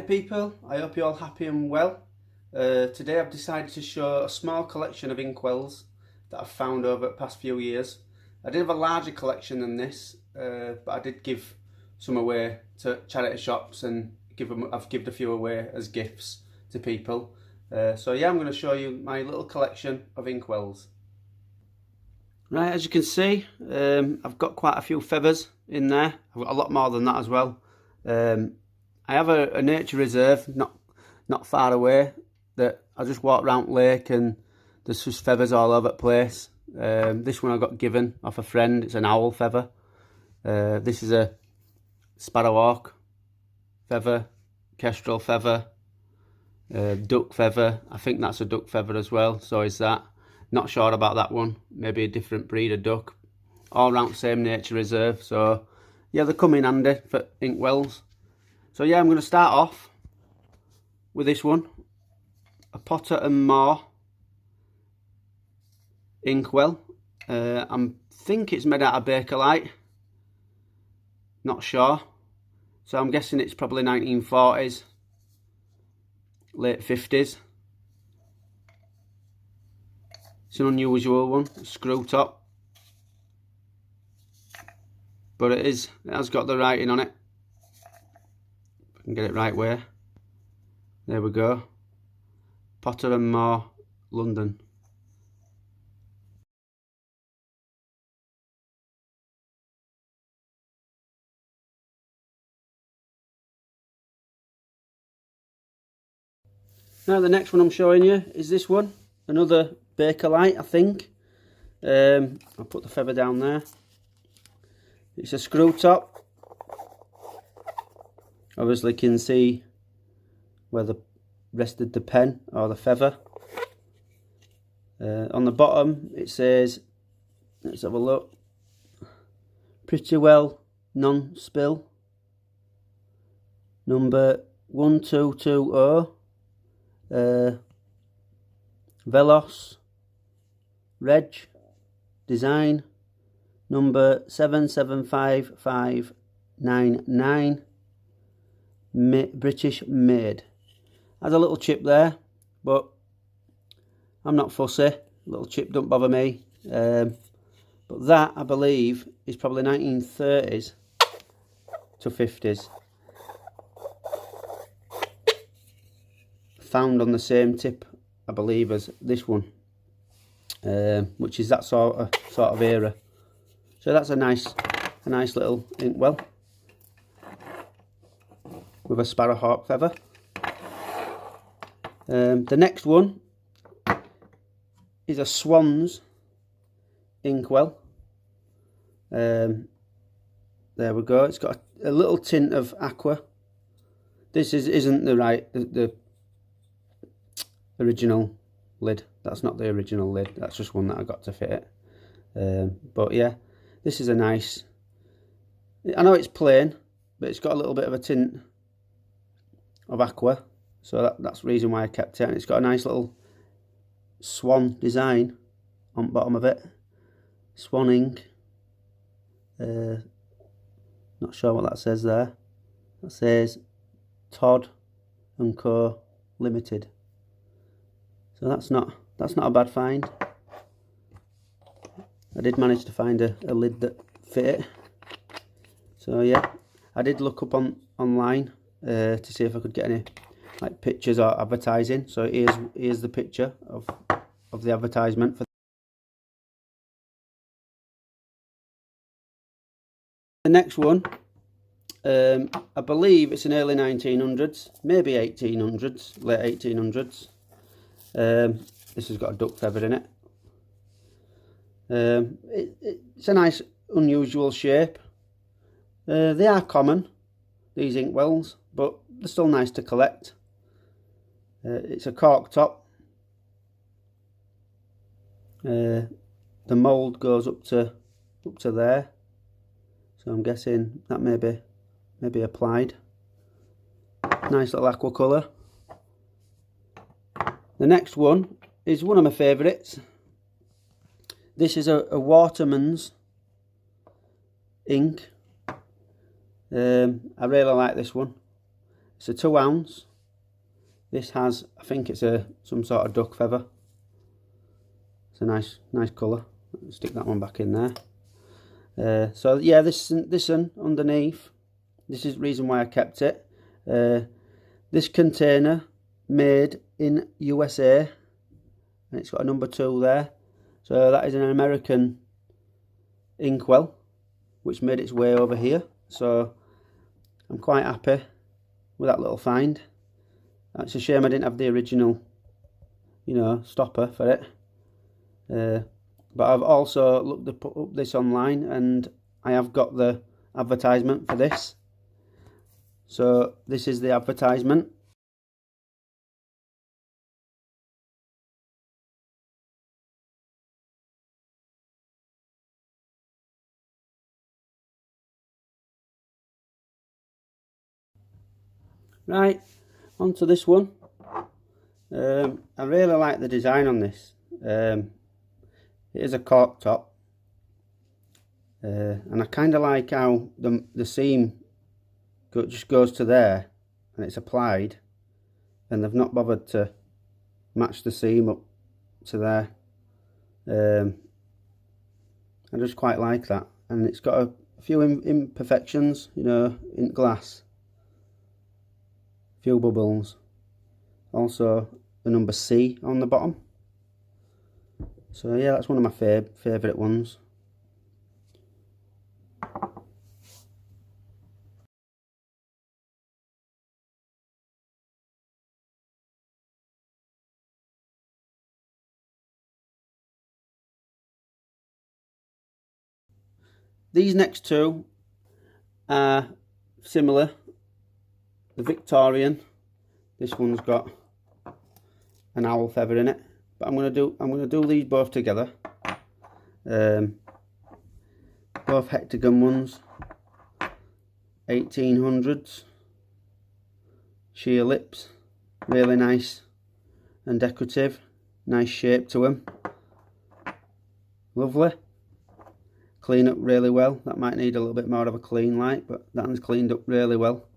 Hi people, I hope you're all happy and well. Today I've decided to show a small collection of inkwells that I've found over the past few years. I did have a larger collection than this, but I did give some away to charity shops and I've given a few away as gifts to people. So yeah, I'm going to show you my little collection of inkwells. Right, as you can see, I've got quite a few feathers in there. I've got a lot more than that as well. I have a nature reserve not far away that I just walk around the lake and there's just feathers all over the place. This one I got given off a friend. It's an owl feather. This is a sparrowhawk feather, kestrel feather, duck feather. I think that's a duck feather as well, so is that. Not sure about that one, maybe a different breed of duck. All around the same nature reserve, so yeah, they come in handy for inkwells. So yeah, I'm going to start off with this one, a Potter and More inkwell. I think it's made out of Bakelite, not sure. So I'm guessing it's probably 1940s, late 50s. It's an unusual one, screw top, but it has got the writing on it. If I can get it right way. There we go. Potter and More, London. Now the next one I'm showing you is this one, another Bakelite, I think. I'll put the feather down there. It's a screw top. Obviously you can see where the rested the pen or the feather. On the bottom it says, let's have a look, pretty well non-spill, number 1220, Velos, Reg, design, number 775599, British made. Has a little chip there, but I'm not fussy. Little chip don't bother me. But that, I believe, is probably 1930s to 50s. Found on the same tip, I believe, as this one, which is that sort of era. So that's a nice little inkwell with a sparrowhawk feather. The next one is a Swan's inkwell. There we go. It's got a little tint of aqua. This isn't the original lid. That's not the original lid. That's just one that I got to fit it. But yeah, this is a nice. I know it's plain, but it's got a little bit of a tint of aqua, so that's the reason why I kept it. And it's got a nice little swan design on the bottom of it. Swan ink. Not sure what that says there. That says Todd and Co Limited. So that's not a bad find. I did manage to find a lid that fit it. So yeah, I did look up online to see if I could get any like pictures or advertising. So here's the picture of the advertisement for the next one. I believe it's an early 1900s, maybe 1800s, late 1800s. This has got a duck feather in it. It's a nice unusual shape. They are common, these inkwells, but they're still nice to collect. It's a cork top. The mould goes up to there, so I'm guessing that may be applied. Nice little aqua colour. The next one is one of my favourites. This is a Waterman's ink. I really like this one. It's a 2 ounce. This has, I think it's some sort of duck feather. It's a nice colour. Stick that one back in there. So yeah, this one underneath. This is the reason why I kept it. This container made in USA, and it's got a number 2 there. So that is an American Inkwell, which made its way over here. So I'm quite happy with that little find. It's a shame I didn't have the original, you know, stopper for it. But I've also looked up this online, and I have got the advertisement for this. So this is the advertisement. Right, onto this one. I really like the design on this. It is a cork top, and I kind of like how the seam just goes to there, and it's applied, and they've not bothered to match the seam up to there. I just quite like that, and it's got a few imperfections, you know, in glass. Few bubbles. Also the number C on the bottom. So yeah, that's one of my favourite ones. These next two are similar. The Victorian. This one's got an owl feather in it, but I'm gonna do these both together. Both hectagon ones, 1800s, sheer lips, really nice and decorative, nice shape to them, lovely. Clean up really well. That might need a little bit more of a clean light, but that one's cleaned up really well.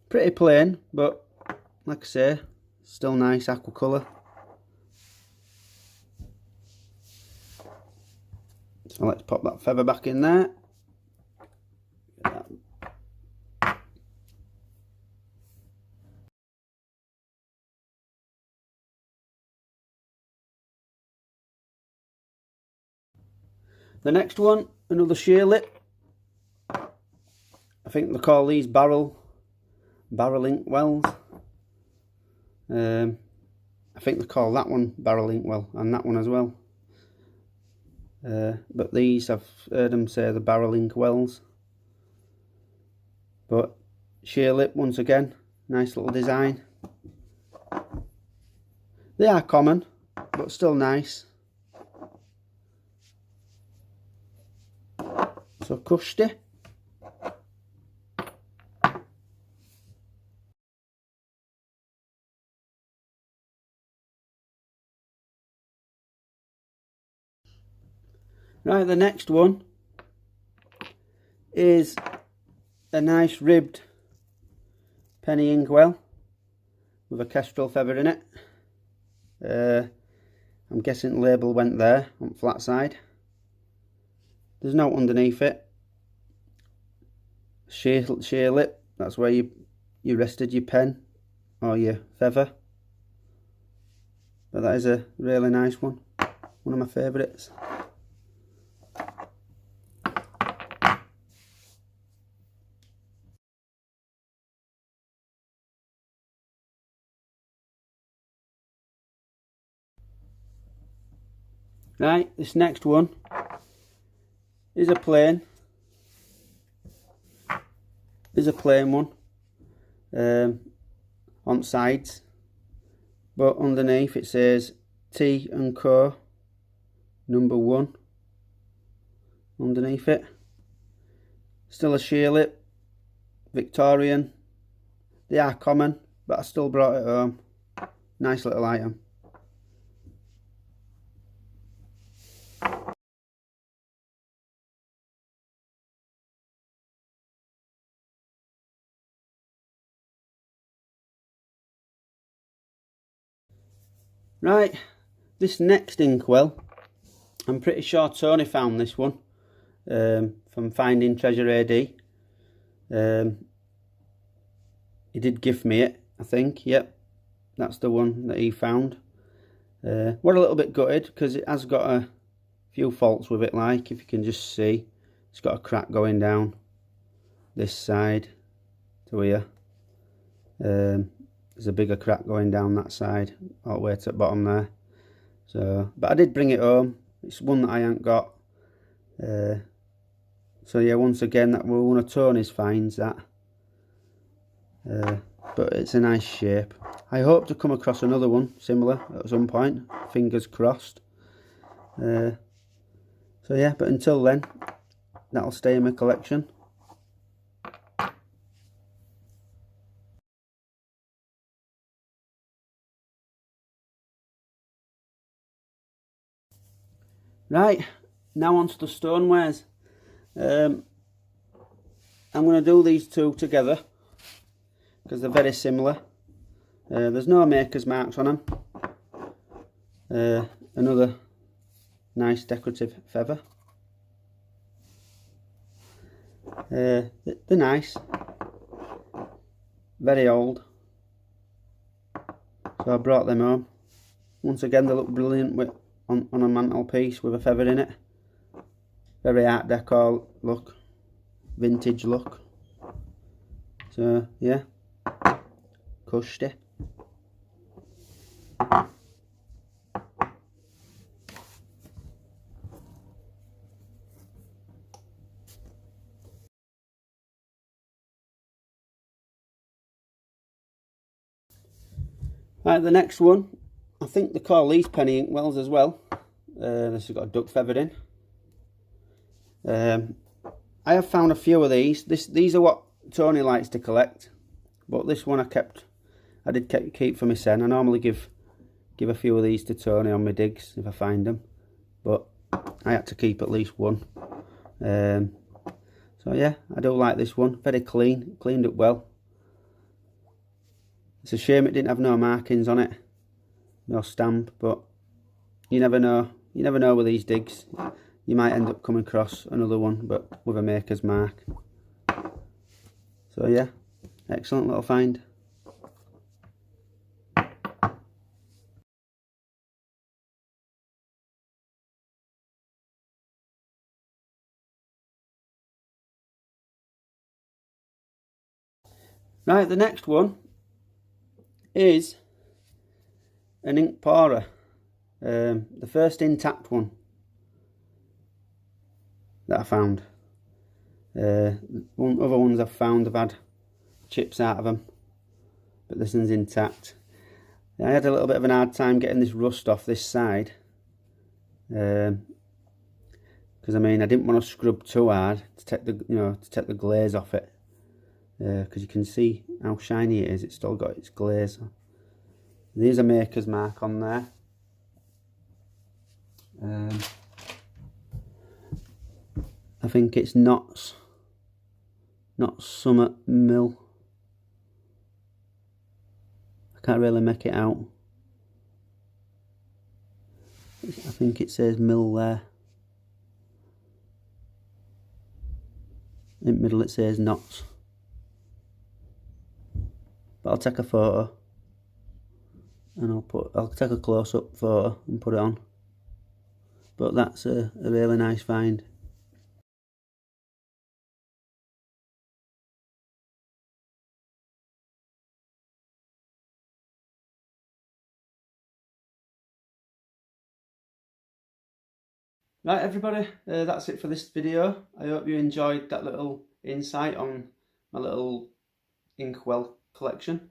Pretty plain, but like I say, still nice aqua colour. So let's pop that feather back in there. The next one, another sheer lip. I think they call these barrel inkwells. I think they call that one barrel inkwell, and that one as well. But these, I've heard them say the barrel inkwells. But sheer lip once again, nice little design. They are common, but still nice. So cushy. Right, the next one is a nice ribbed penny inkwell with a kestrel feather in it. I'm guessing the label went there on the flat side. There's no underneath it. Sheer lip, that's where you rested your pen or your feather. But that is a really nice one. One of my favourites. Right, this next one is a plain one on sides, but underneath it says T and Co number 1 underneath it. Still a sheer lip, Victorian. They are common, but I still brought it home. Nice little item. Right, this next inkwell, I'm pretty sure Tony found this one from Finding Treasure AD. He did gift me it, I think. Yep, that's the one that he found. We're a little bit gutted because it has got a few faults with it, like if you can just see, it's got a crack going down this side to here. There's a bigger crack going down that side all the way to the bottom there. So, but I did bring it home. It's one that I ain't got. So yeah, once again, that was one of Tony's finds, that. But it's a nice shape. I hope to come across another one similar at some point. Fingers crossed. So yeah, but until then, that'll stay in my collection. Right, now on to the stonewares. I'm going to do these two together because they're very similar. There's no maker's marks on them. Another nice decorative feather. They're nice. Very old. So I brought them home. Once again, they look brilliant on a mantelpiece with a feather in it. Very art deco look. Vintage look. So yeah. Cushy. Right, the next one, I think they call these penny inkwells as well. This has got a duck feather in. I have found a few of these. These are what Tony likes to collect, but this one I did keep for myself. I normally give a few of these to Tony on my digs if I find them, but I had to keep at least one. So yeah, I do like this one. Very clean, cleaned up well. It's a shame it didn't have no markings on it, no stamp, but you never know. You never know with these digs. You might end up coming across another one, but with a maker's mark. So yeah, excellent little find. Right, the next one is an ink pourer. The first intact one that I found. Other ones I've found have had chips out of them, but this one's intact. I had a little bit of an hard time getting this rust off this side, because I mean I didn't want to scrub too hard to take the glaze off it, because you can see how shiny it is. It's still got its glaze. There's a maker's mark on there. I think it's not Summit Mill. I can't really make it out. I think it says Mill there. In the middle it says Knots. But I'll take a photo and I'll take a close-up photo and put it on. But that's a really nice find. Right everybody, that's it for this video. I hope you enjoyed that little insight on my little inkwell collection.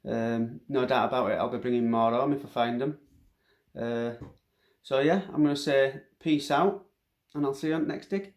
No doubt about it, I'll be bringing more home if I find them. So yeah, I'm going to say peace out and I'll see you on the next dig.